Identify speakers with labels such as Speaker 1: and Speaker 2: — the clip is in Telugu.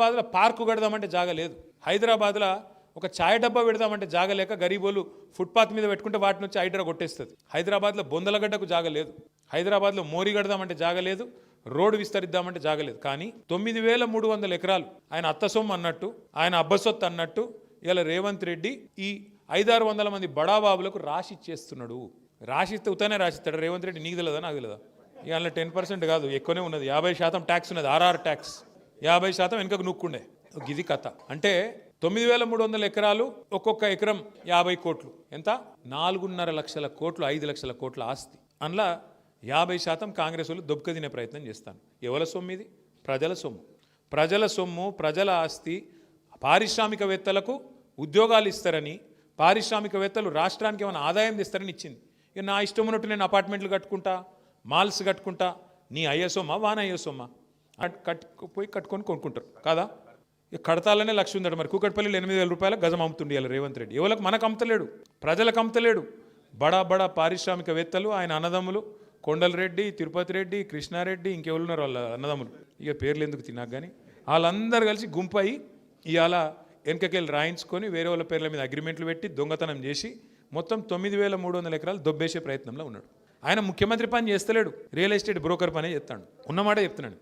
Speaker 1: హైదరాబాద్లో పార్కు కడదామంటే జాగ లేదు, హైదరాబాద్లో ఒక ఛాయ్ డబ్బా పెడదామంటే జాగ లేక గరీబోలు ఫుట్పాత్ మీద పెట్టుకుంటే వాటి నుంచి హైడ్రా కొట్టేస్తుంది. హైదరాబాద్లో బొందలగడ్డకు జాగ లేదు, హైదరాబాద్లో మోరీ కడదామంటే జాగ లేదు, రోడ్డు విస్తరిద్దామంటే జాగ లేదు. కానీ 9300 ఎకరాలు ఆయన అత్త సొమ్ము అన్నట్టు, ఆయన అబ్బసొత్తు అన్నట్టు ఇలా రేవంత్ రెడ్డి ఈ 500-600 మంది బడాబాబులకు రాసి ఇచ్చేస్తున్నాడు. రాసిస్తే ఉతానే రాసిస్తాడు రేవంత్ రెడ్డి. నీకు తెలియదా, నాకు తెలియదా? ఇక అందులో 10% కాదు, ఎక్కువనే ఉన్నది. 50% ట్యాక్స్ ఉన్నది, ఆర్ఆర్ ట్యాక్స్. 50% వెనుకకు నూక్కుండే. ఇది కథ. అంటే 9300 ఎకరాలు, ఒక్కొక్క ఎకరం 50 కోట్లు, ఎంత? 4.5 లక్షల కోట్లు, 5 లక్షల కోట్ల ఆస్తి. అందులో 50% కాంగ్రెస్ వాళ్ళు దొబ్బక తినే ప్రయత్నం చేస్తాను. ఎవరి సొమ్ము ఇది? ప్రజల సొమ్ము. ప్రజల సొమ్ము, ప్రజల ఆస్తి. పారిశ్రామికవేత్తలకు ఉద్యోగాలు ఇస్తారని, పారిశ్రామికవేత్తలు రాష్ట్రానికి ఏమైనా ఆదాయం తెస్తారని ఇచ్చింది. ఇక నా ఇష్టం ఉన్నట్టు నేను అపార్ట్మెంట్లు కట్టుకుంటా, మాల్స్ కట్టుకుంటా, నీ అయ్యే సొమ్మా వాన అయ్యే సొమ్మా? పోయి కట్టుకొని కొనుక్కుంటారు కదా. ఇక కడతాలనే లక్ష్యం ఉందట. మరి కూకట్పల్లిలో 8,000 రూపాయల గజం అమ్ముతుండే రేవంత్ రెడ్డి. ఎవరికి? మనకు అమ్ముతలేడు, ప్రజలకు అమ్ముతలేడు. బడా బడా పారిశ్రామికవేత్తలు, ఆయన అన్నదమ్ములు, కొండలరెడ్డి, తిరుపతి రెడ్డి, కృష్ణారెడ్డి, ఇంకెవరున్నారు వాళ్ళ అన్నదమ్ములు, ఇక పేర్లు ఎందుకు తిన్నాక కానీ, వాళ్ళందరూ కలిసి గుంపయి ఇవాళ వెనకకెళ్ళి రాయించుకొని వేరే వాళ్ళ పేర్ల మీద అగ్రిమెంట్లు పెట్టి దొంగతనం చేసి మొత్తం 9300 ఎకరాలు దొబ్బేసే ప్రయత్నంలో ఉన్నాడు. ఆయన ముఖ్యమంత్రి పని చేస్తలేడు, రియల్ ఎస్టేట్ బ్రోకర్ పనే చేస్తాడు. ఉన్నమాట చెప్తున్నాడు.